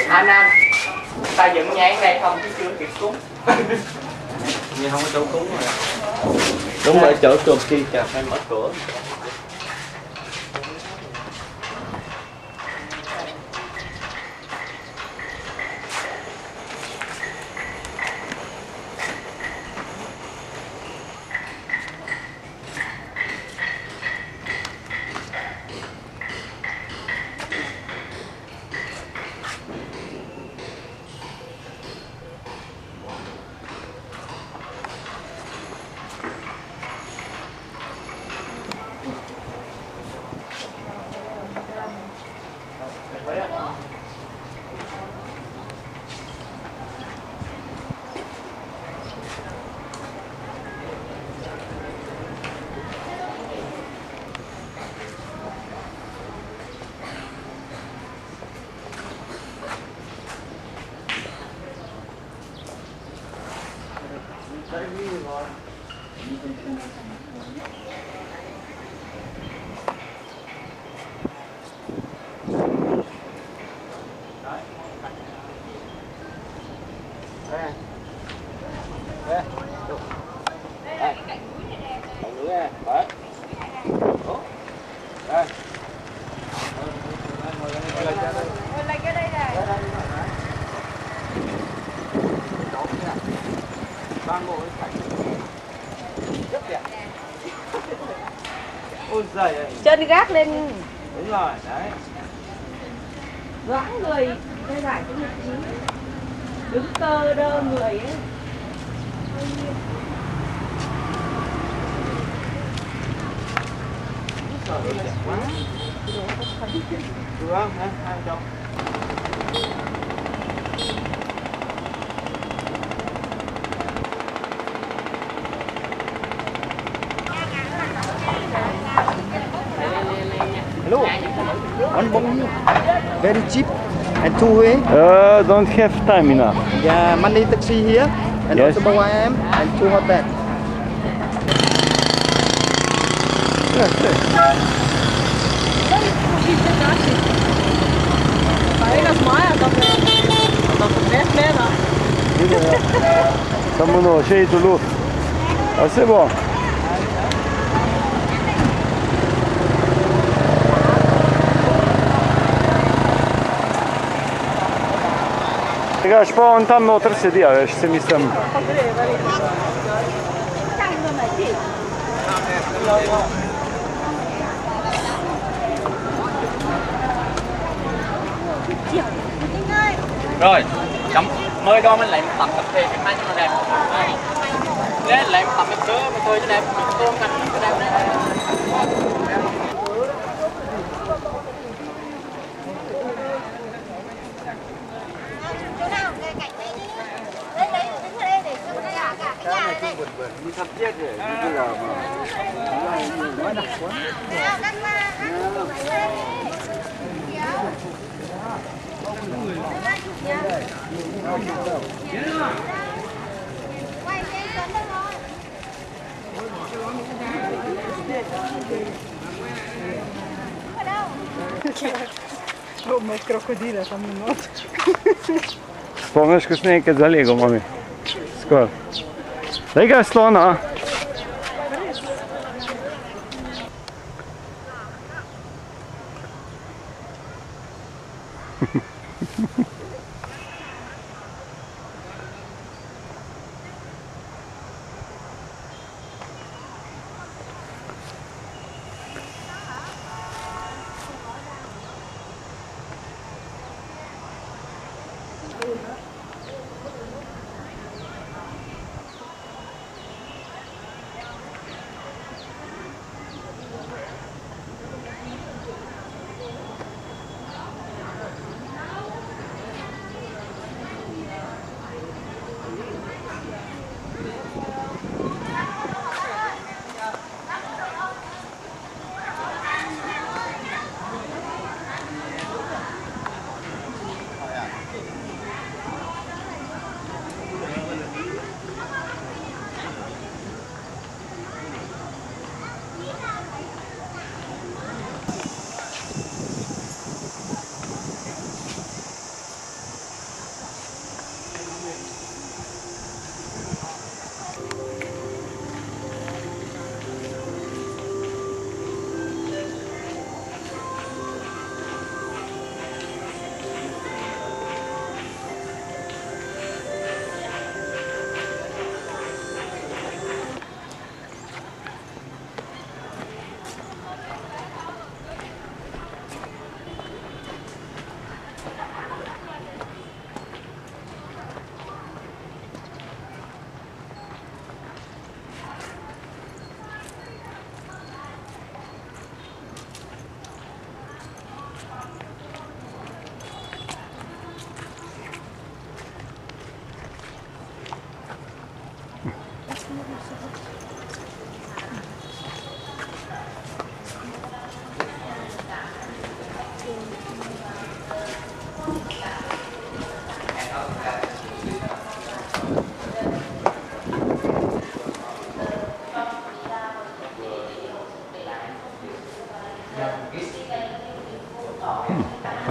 Anh ta dựng nhãn này không chứ chưa kịp cúng. Nhưng không có chỗ cúng rồi. Đúng rồi, chỗ chuột kia kìa, phải mở cửa. Chân gác lên. Đúng rồi, đấy. Loãng người thay giải cái vị trí. Đứng cơ đơ người ấy. Được không? Hai chồng. Hello, one bong very cheap and two-way. Don't have time enough. Yeah, money taxi here and Yes. also I am and two hotel. Sono sceso lui. Ah, c'est bon. Regarde, je peux entendre notre CD, je sais mis ça. Rồi, mời đo mình lấy một tập tập thể cái máy cho nó đẹp. Đấy, lấy một tập cái cơ, mình thôi cho đẹp, mình tôm canh cho đẹp đấy. Đi sắp chết rồi, bây giờ mà nói đặc quá. Come il crocodilo, fammi un moto. Spomniš, ko sem nekaj zalegel, mami? Skoro. Daj ga slona.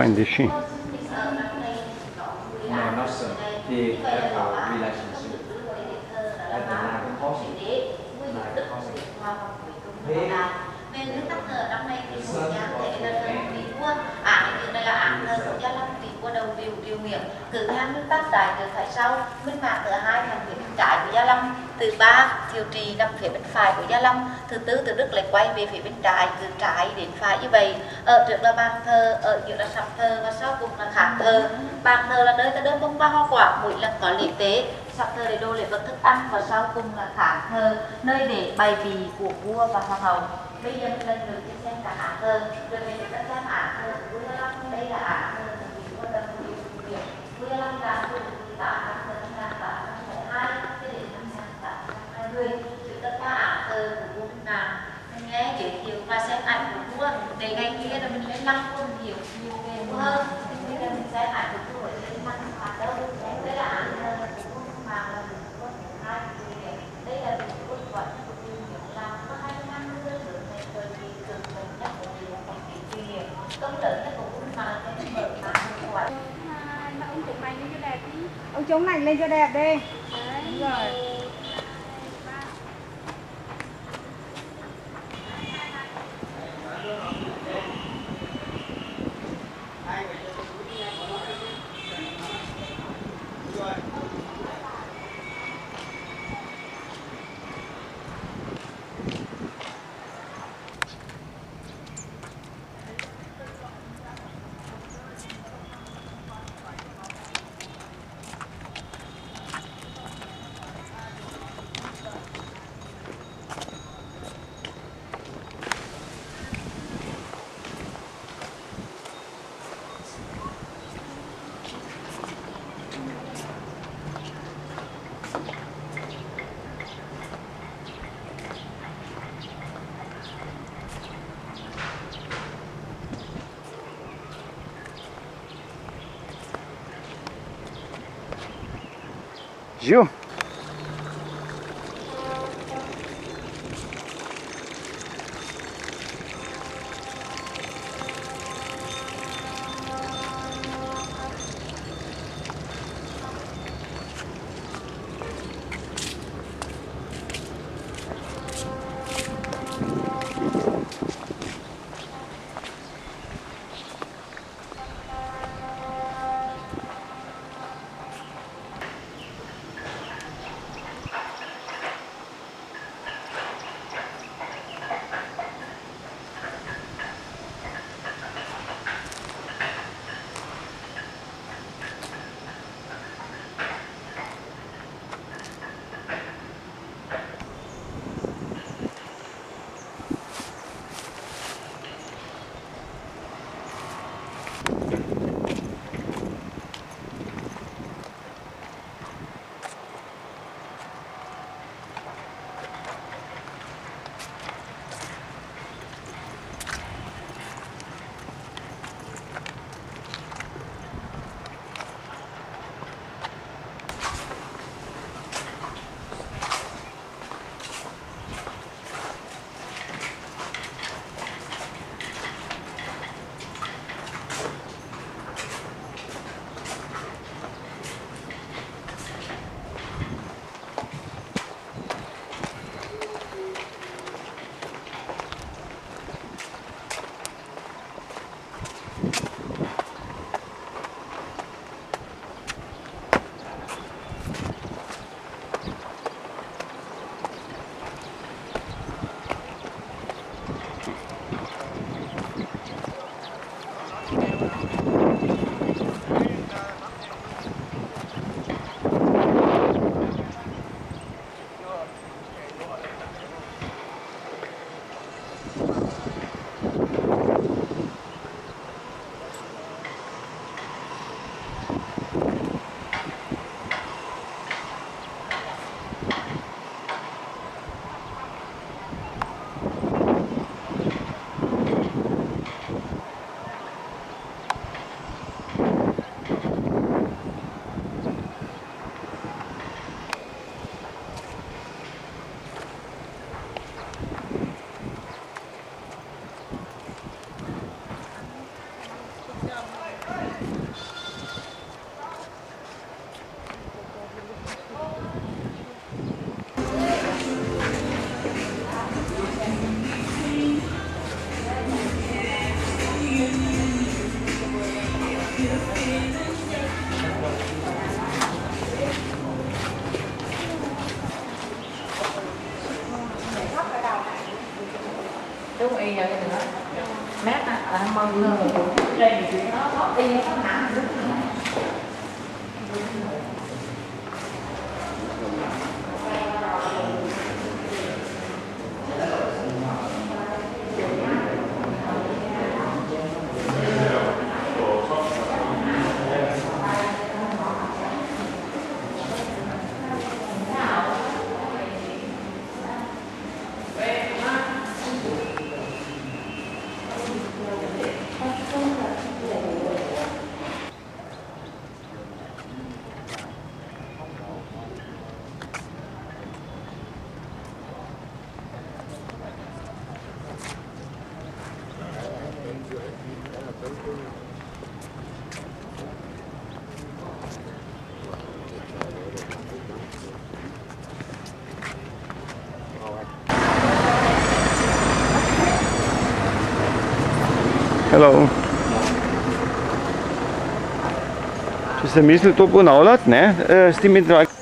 find the sheep. No, not so. They have a relationship. At the night crossing. Night crossing. Nên cái tắc thờ năm nay thì một giá thể là thần vị vua như đây là án thờ của Gia Lâm vị vua đầu điều miệng cử thang nước Bắc đại từ phải sau minh mạng thứ hai nằm phía bên trái của Gia Lâm, thứ ba Thiều Trì nằm phía bên phải của Gia Lâm, thứ tư Từ Đức lại quay về phía bên trái từ trái đến phải như vậy. Ở trước là bàn thờ, ở giữa là sập thờ và sau cùng là khán thờ. Bàn thờ là nơi ta đơm bông ba hoa quả, mỗi lần có lễ tế. Sắp thờ để đồ lễ vật thức ăn và sau cùng là khán thờ, nơi để bày bì của vua và hoàng hậu. Bây giờ mình lần lượt đi xem cả án thờ, rồi mình sẽ xem án thờ của Vua Gia Lâm. Đây là án thờ của vua Đầm Vua Gia Lâm là vua từ 1802 cho đến 1820. Chúng ta qua án thờ của vua Minh Mạng, mình nghe giới thiệu và xem ảnh của vua để ngày kia là mình lên lăng quân hiểu nhiều về vua hơn. Bây giờ mình xem ảnh của vua ở trên lăng hoạt đâu. Đây là án thờ của vua Minh Mạng là vua thứ hai. Đây là vua quận của vua Hiểu Lam có 2 năm nữa được ngày thời kỳ cường lực nhất của vua phong kỳ chuyên nghiệp. Công lớn nhất của vua Minh Mạng là cái mở mạng của quận. Ông chống này lên cho đẹp đi. Ông chống này lên cho đẹp đi. Đúng rồi. Gil? Hello. Če se misli to ponavljati, ne, s temi traki.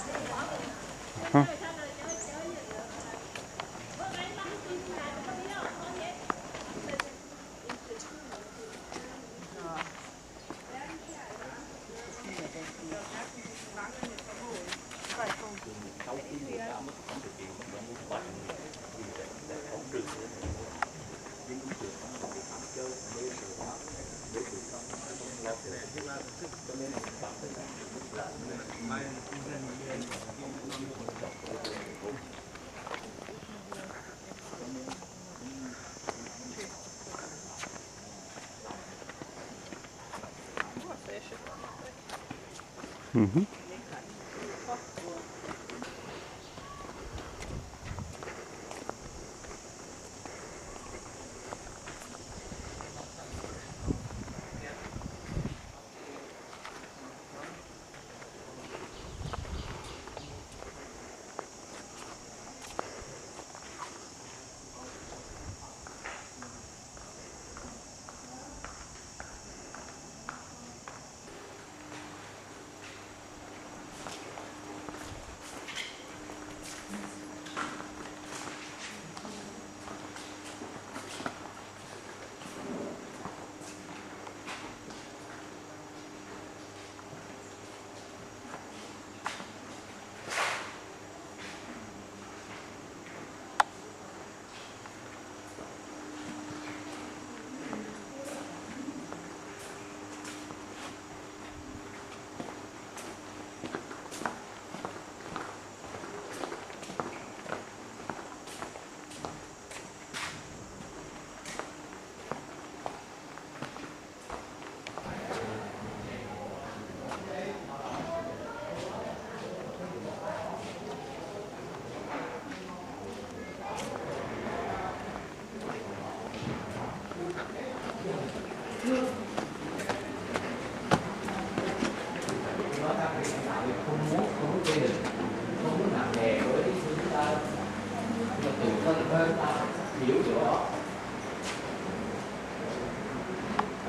Mhm.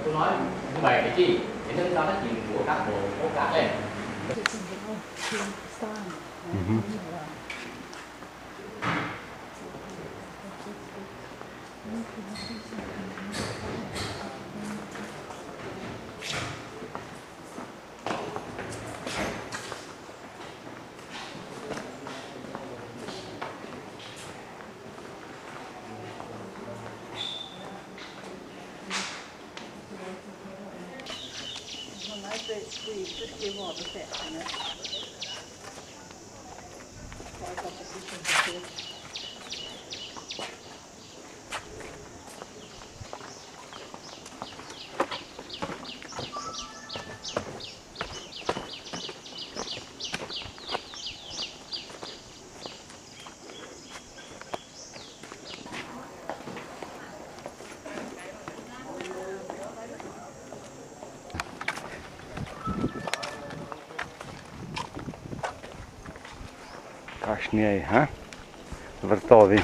Tôi nói như vậy cái chi để nâng cao trách nhiệm của các bộ cố gắng lên. Kakšni je, ha? Vrtovi.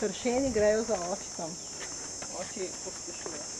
Sršeni grejo za oči tam. Oči pospešuje.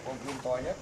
Con viên to nhất.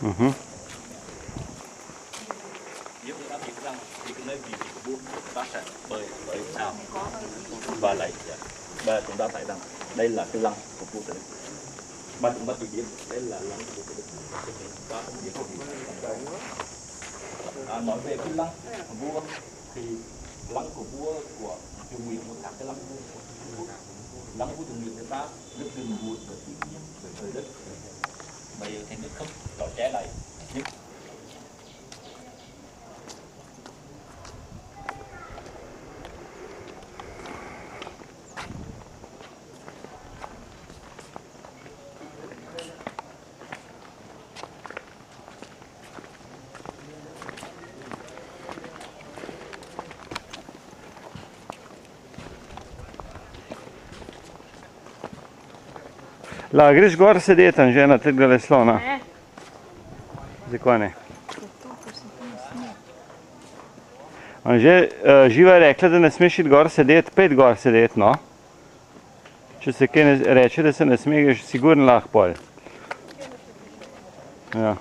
Nếu như đã bị răng thì cái nơi vị trí của buông ta sẽ bơi sao và lấy và chúng ta thấy rằng đây là cái lăng của vua Tự Đức. Và chúng ta chỉ biết đây là lăng của vua Tự Đức. Ta không biết nói về cái lăng của vua thì lăng của vua của triều Nguyễn một khác cái lăng vua lăng của triều Nguyễn người ta rất gần gũi với tự nhiên với trời đất. Bây giờ thì nước không có che lại. La, greš gor sedeti, Anže, na tega slona. Zakaj ne? Anže, Živa je rekla, da ne smeš iti gor sedeti, pet gor sedeti, no. Če se kaj reče, da se ne smeš, sigurno lahko pol. Ja.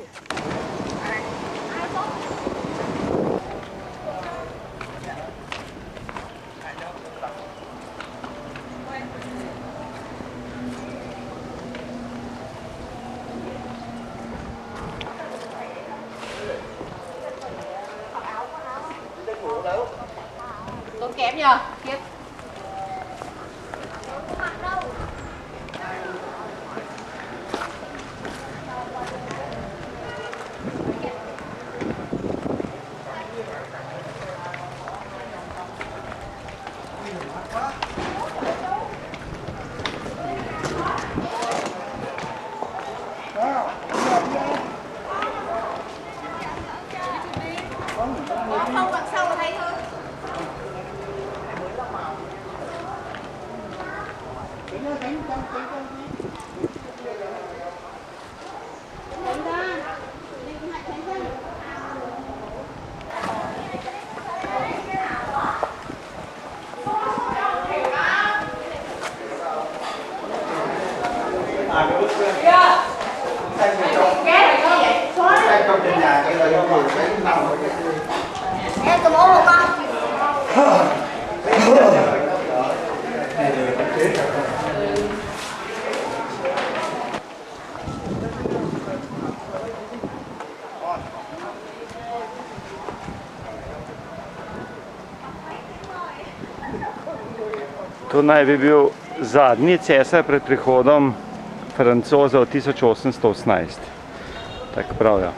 Tốn kém nhờ. Kiếp. Không, đằng sau là thấy thôi. Em cầm ôm một con. To naj bi bil zadnji cesar pred prihodom Francozov 1818. Tako pravijo.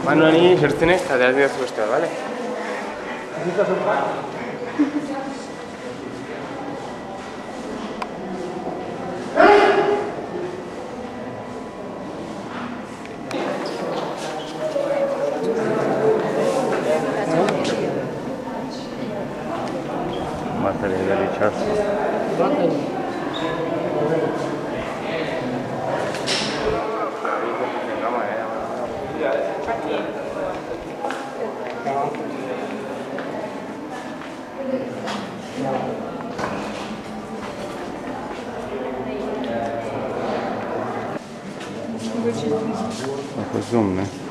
Manuani, Gertene, adesso di questo, vale? Materiale di ciasso. Ecco zoom, né?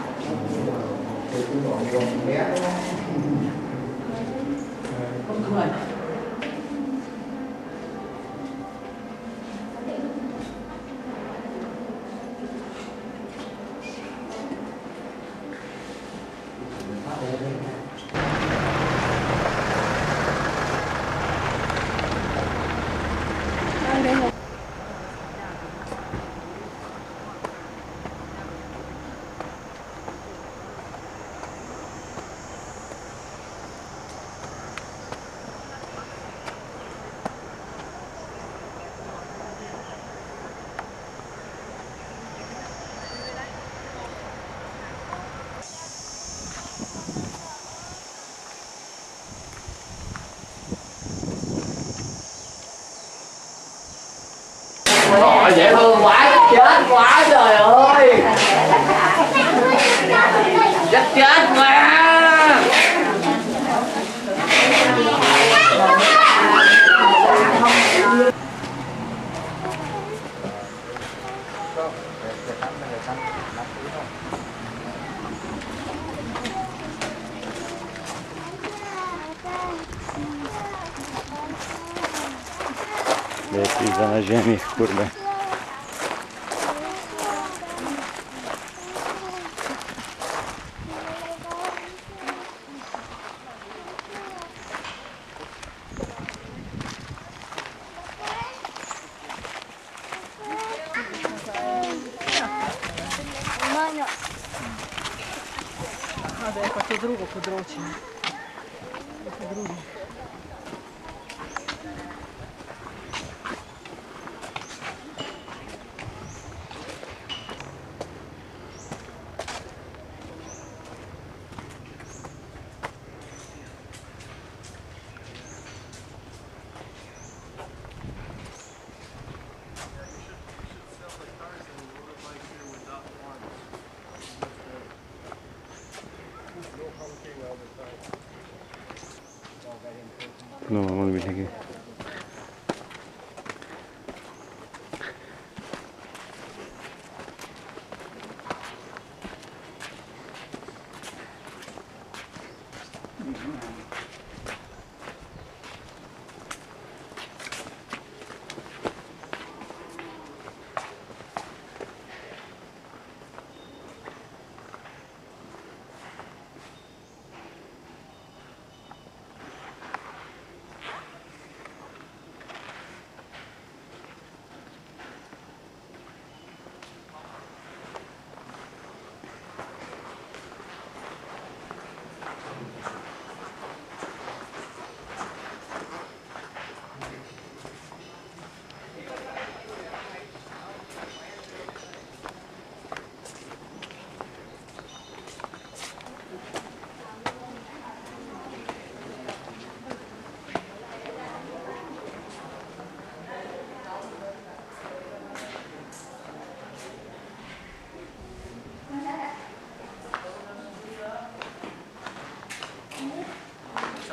Dễ thương quá, chết quá trời ơi. Chết quá. Leci za na ziemi, kurde. Vabbè, questo drugo podroci. No, mogli być takie.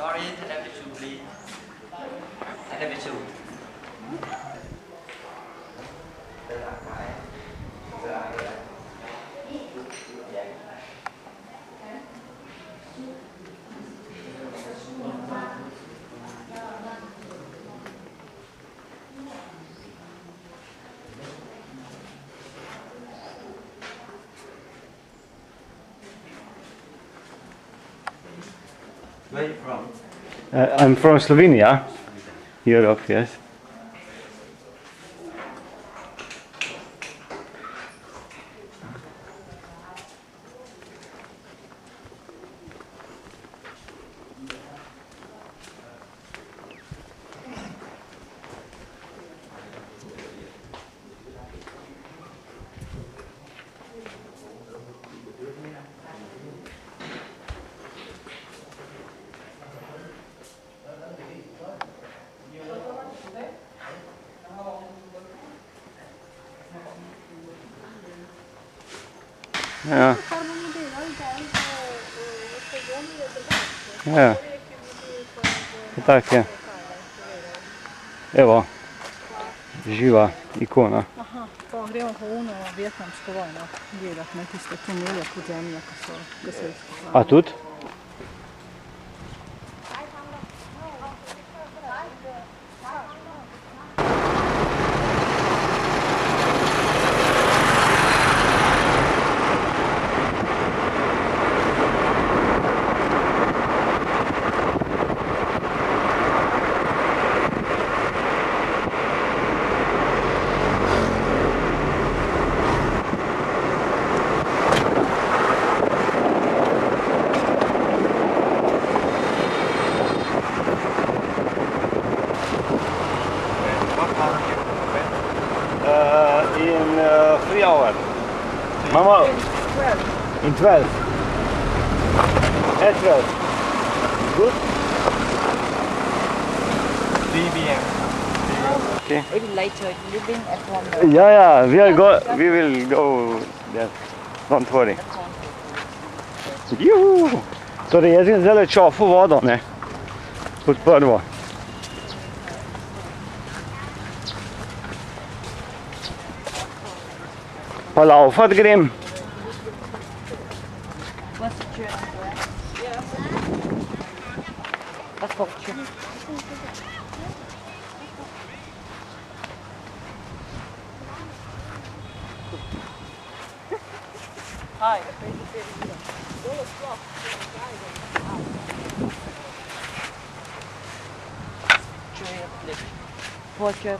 Sorry, I have to please. I have to. Where are you from? I'm from Slovenia, Europe, yes. Ja. Ja. Tak je. Evo, živa ikona. Aha, pa gremo po uno vietnamsko vojno gledat, ne tiste tunelje pod zemljo, ko so gasilsko hvala. A tudi? In 3 hours. Mama, in 12. At 12. Good? 3 p.m. Okay. Maybe later, living at one. Yeah, we will go there. Don't worry. Juhu! Torej, jaz grem zdaj čofo vodo, ne? Pod prvo. Pa laufat grem. Was für Was braucht ihr? Hi, Pode,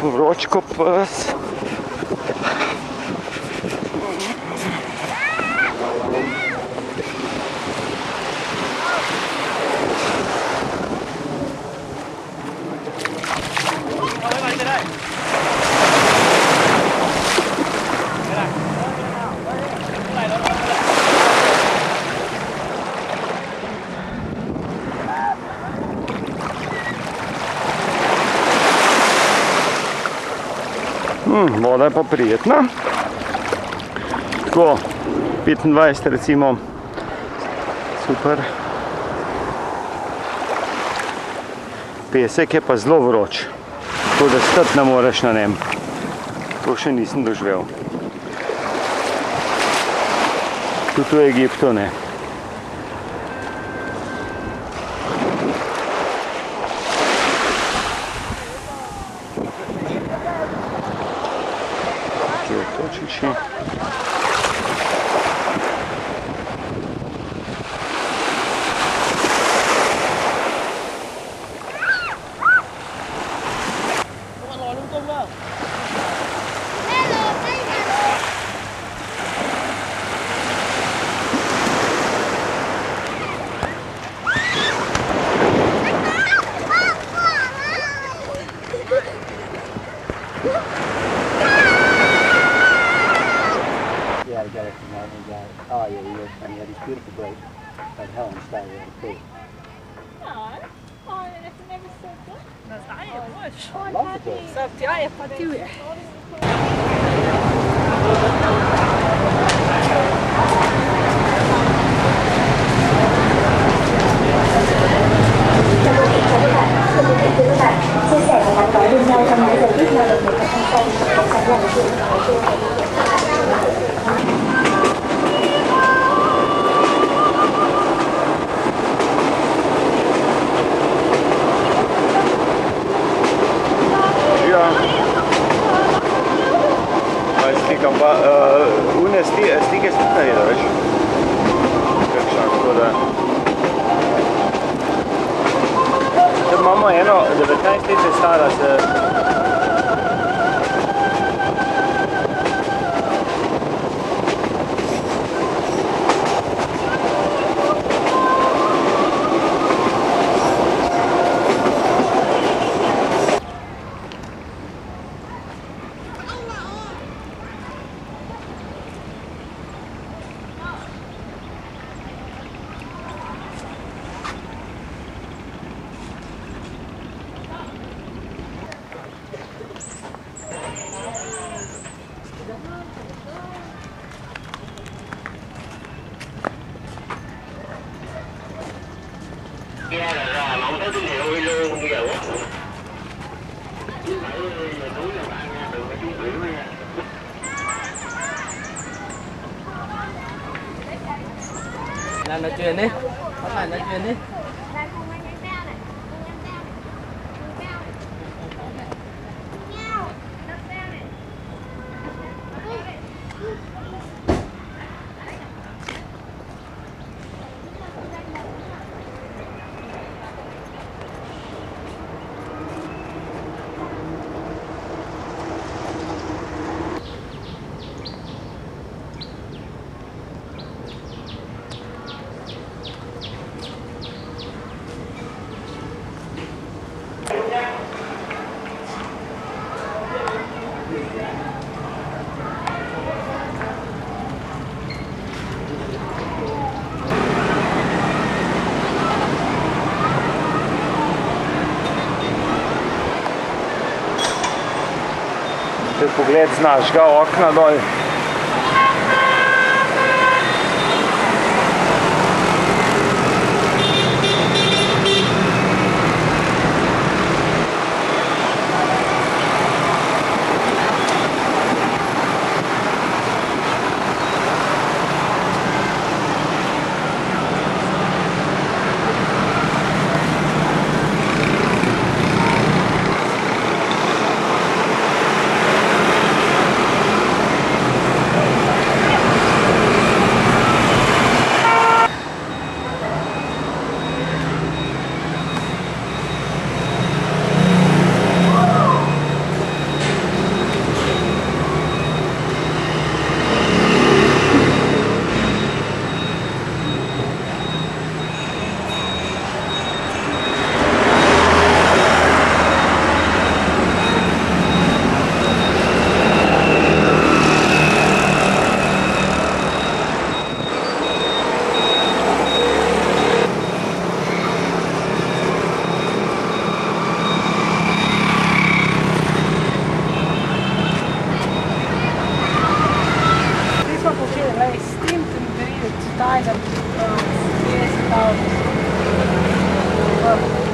Vročko pes. Voda je pa prijetna. Tako, 25 recimo. Super. Pesek je pa zelo vroč. Tako da stati ne moreš na njem. To še nisem doživel. Tudi v Egiptu ne. Točiči. Oh yeah, he was, and he had his beautiful bride at Helen style there too. Ne znam, je boš. Sad ti ja je pa ti je. Thưa các bạn, chia sẻ và gắn bó bên nhau trong những giờ tiếp theo được người thân tâm cũng sẵn lòng chuyện nói chung. Slikam pa, une slike spet naredil, veš? Kakšna, tako da... Zdaj imamo eno 19 let je stara se... Làm nói chuyện đi, các bạn nói chuyện đi. Pogled z našega okna dol.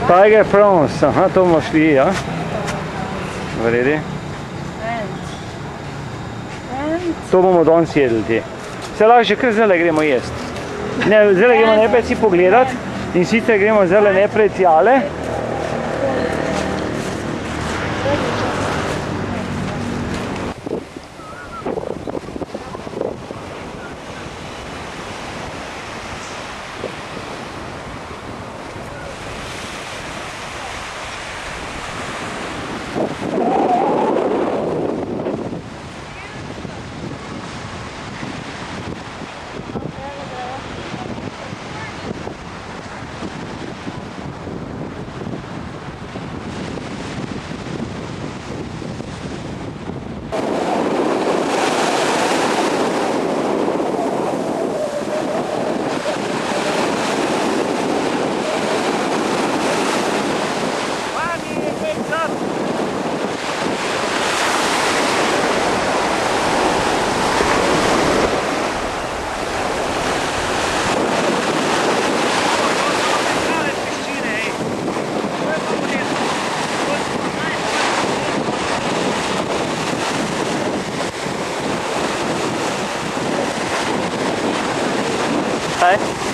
Tiger prawns, aha, to bomo šli, ja? V redu. To bomo danes jedli ti. Se lahko že kar zdaj gremo jesti. Ne, zdaj gremo najprej si pogledat in sicer gremo zdaj najprej tjale. Hai?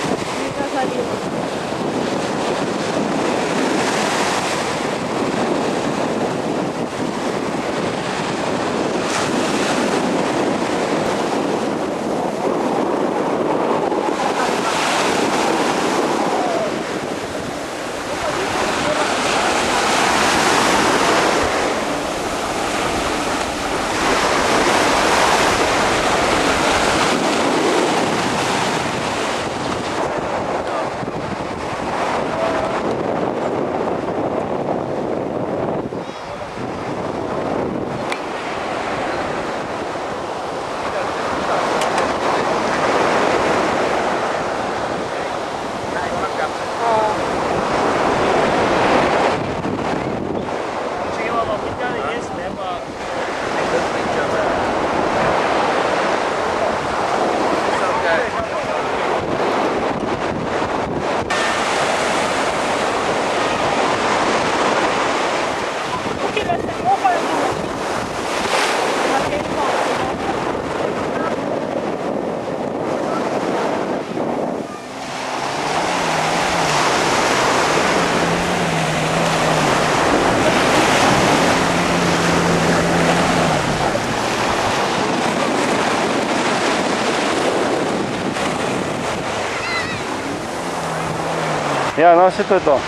Ja, no se to je to.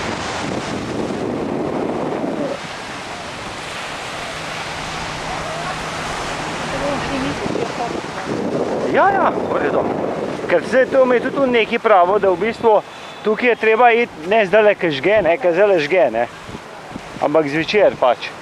Ja, v redu. Ker se to mi je tudi nekaj pravo, da v bistvu tukaj je treba iti ne zdaj, ke žge, ne, ke zdaj žge, ne. Ampak zvečer pač.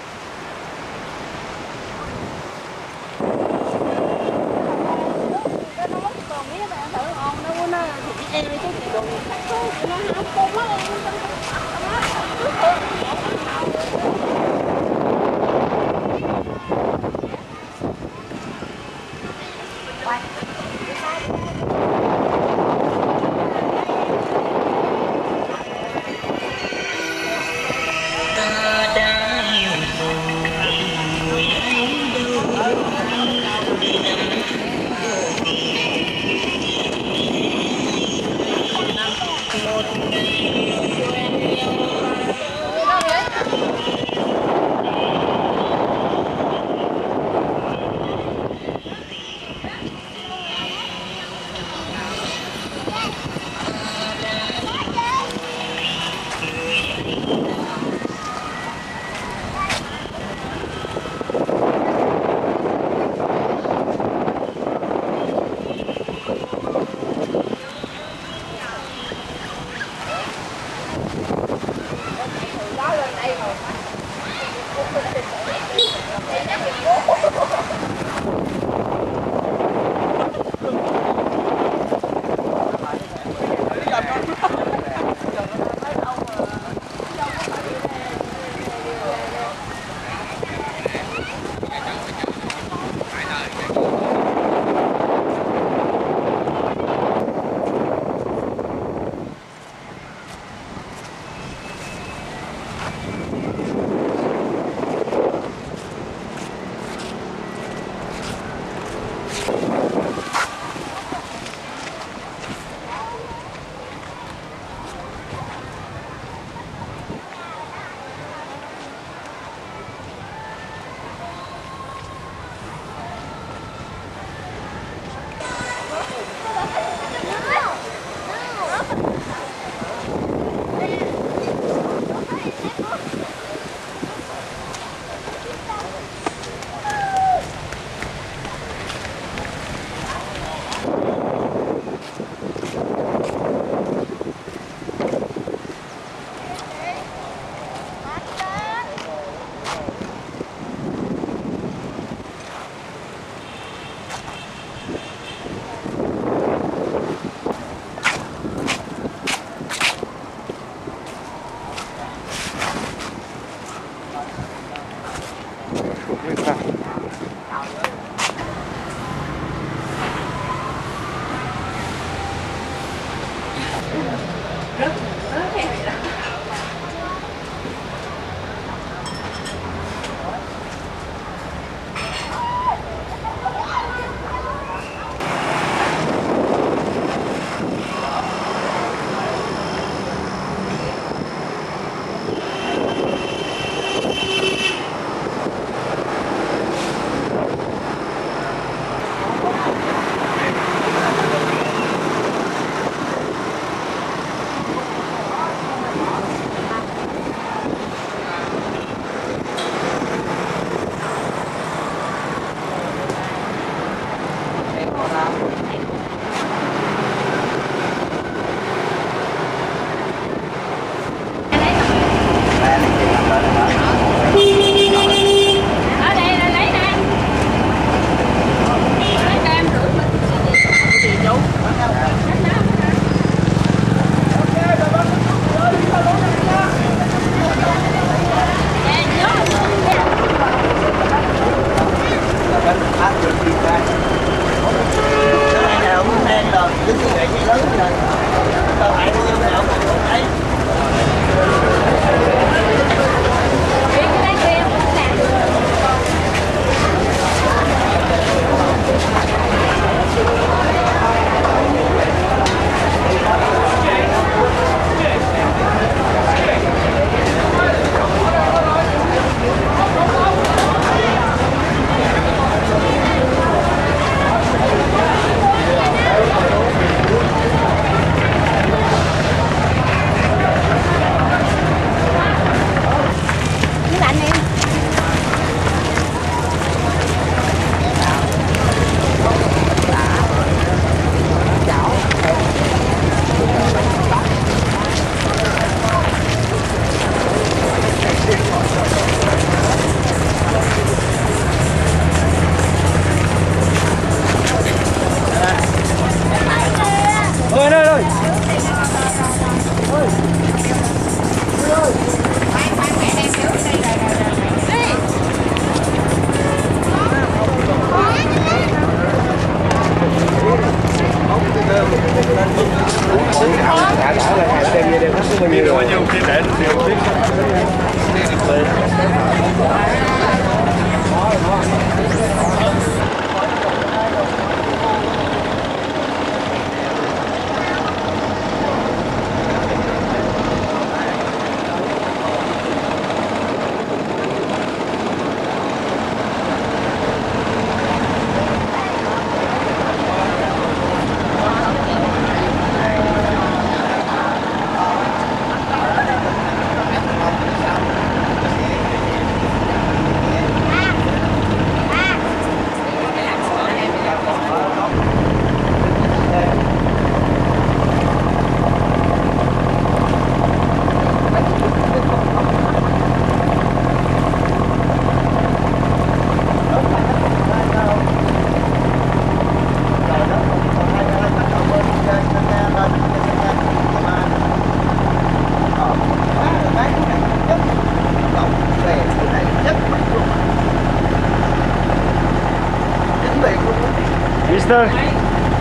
Mister,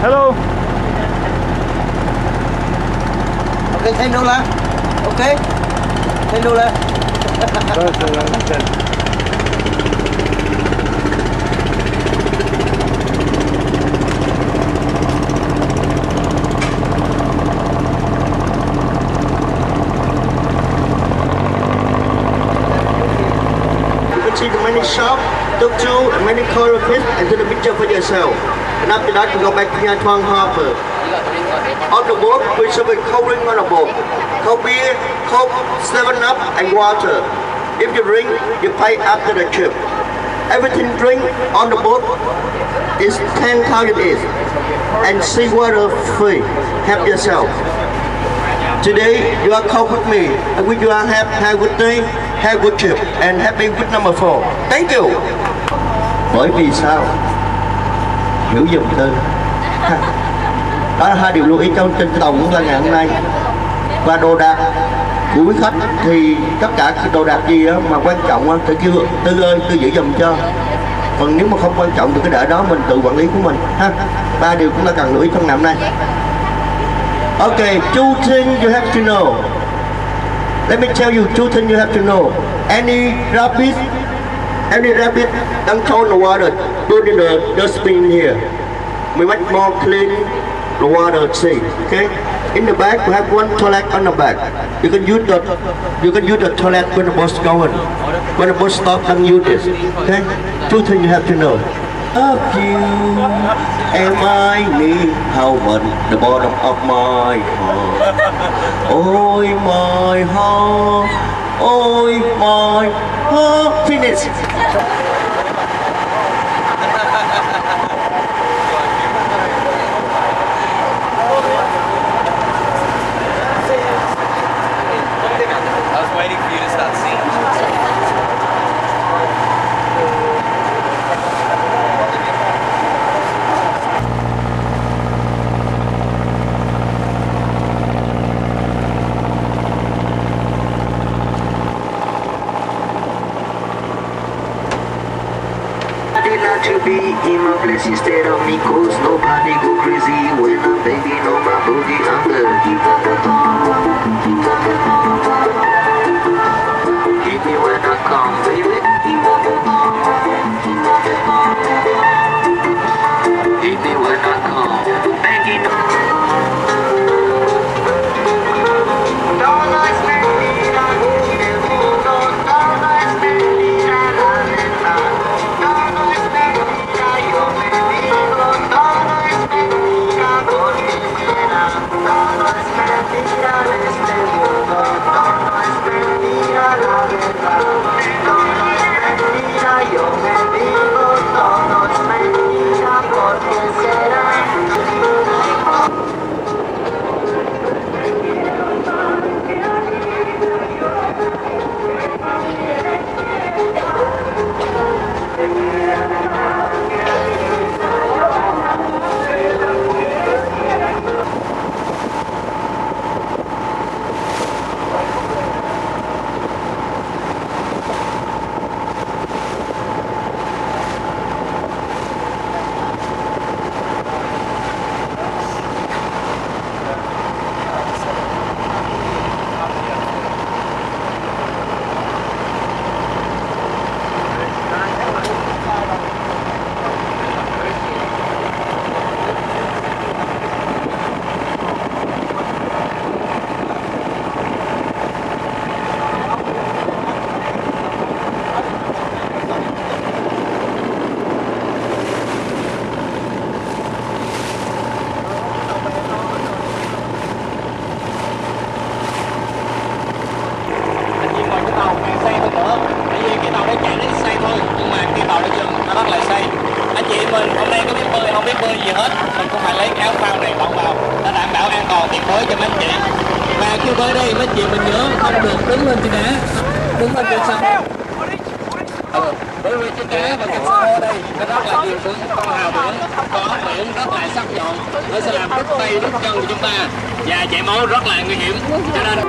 hello. Ok, $10. Ok, $10. You can see the many shop, tuk-tuk, and many therapists, and take a picture for yourself. And after that, we go back to Nha Trang Harbor. On the boat, we serve cold drink on the boat. Cold beer, Coke, 7-Up, and water. If you drink, you pay after the trip. Everything drink on the boat is 10,000 each. And seawater free. Help yourself. Today, you are come with me. I wish you all have a good day, have a good trip, and happy with number 4. Thank you. Bởi vì sao? Hiểu dùm tư. Đó là 2 điều lưu ý trong trên tàu của ngày hôm nay. Và đồ đạc của quý khách thì tất cả đồ đạc gì đó mà quan trọng thì kêu Tư ơi, Tư giữ dùm cho. Còn nếu mà không quan trọng thì cứ để đó mình tự quản lý của mình ha. 3 điều cũng là cần lưu ý trong ngày hôm nay. Okay, 2 things you have to know. Let me tell you 2 things you have to know. Any rabbit don't throw in the water, put in the dustbin here. We much more clean the water at sea. Okay. In the back we have 1 toilet on the back. You can use the toilet when the bus going. When the bus stop, don't use this. Okay. 2 things you have to know. Love you, and I need how much the bottom of my heart. Oh my heart, oh my heart. Finish. I was waiting for you to start singing. Not to be in my place instead of me, cause nobody go crazy when I'm banging on my booty under. Hit me when I come, baby. Hit me when I come, banging on. bơi cho mấy chị. Và kêu bơi đây mấy chị mình nhớ không được đứng lên trên đá, đứng lên trên sân. Bởi vì trên đá và trên sân đây nó rất là nhiều thứ con hào biển, có biển rất là sắc nhọn, nó sẽ làm đứt tay đứt chân của chúng ta và chảy máu rất là nguy hiểm. Cho nên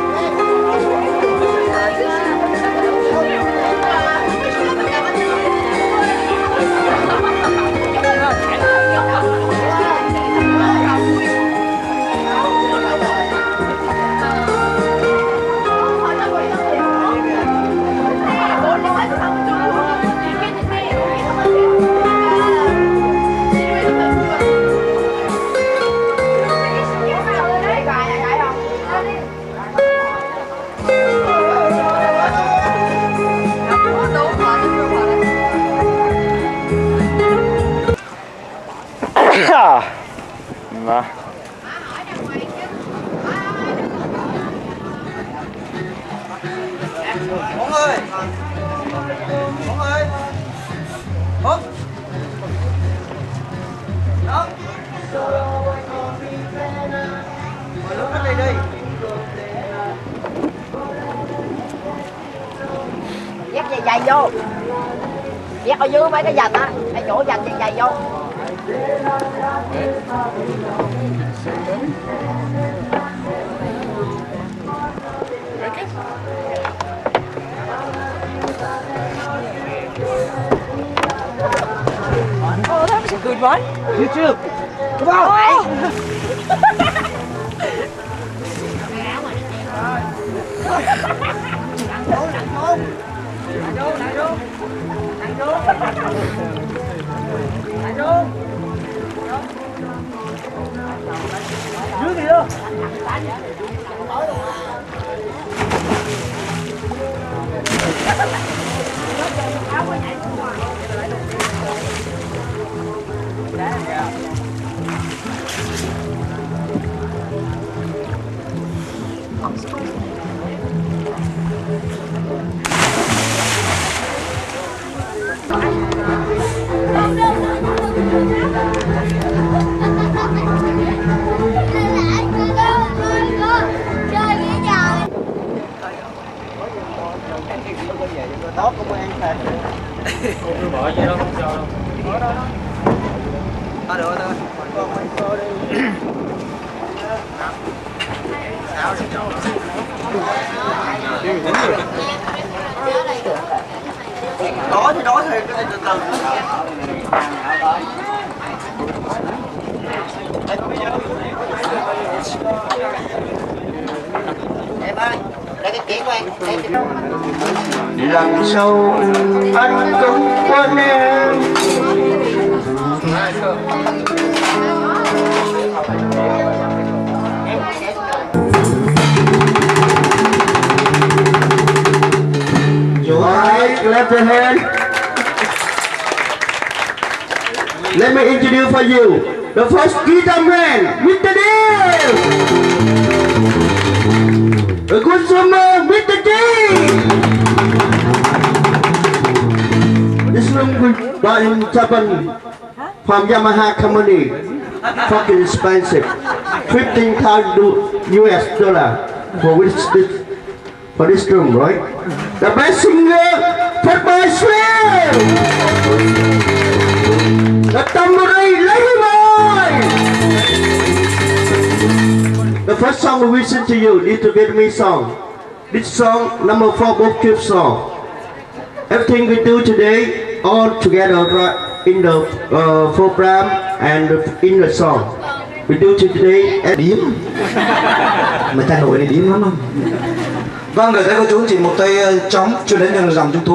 Mà Bốn ơi, Bốn ơi, Bốn, đó, ngồi lúc ở đây đi. Dắt dây giày vô, dắt ở dưới mấy cái dành á, cái chỗ dành dây giày vô. Oh, that was a good one. You too. Come on. Dưới kìa. Tốt cũng ăn thịt. Bỏ gì đâu không sao đâu. Được thôi. Con mấy cô đi. Đó thì đó thì cái từ từ. Em ơi, đây cái kiện của em. Lần sau anh cũng quên em. Right, left hand. Let me introduce for you the first guitar man, Mr. Dave. The good summer, Mr. D. This room we bought in Japan from Yamaha company. Fucking expensive. $15,000 US for this room, right? The best singer, Fatboy Slim. The tambourine, Lady Boy. The first song we listen to you, this is a Vietnamese song. This song, number 4 both trip song. Everything we do today, all together right in the program and in the song. We do today at điểm. Mà ta nổi này điểm lắm không? Vâng, gửi tới cô chú anh chị một tay trống cho đến dòng Trung Thu.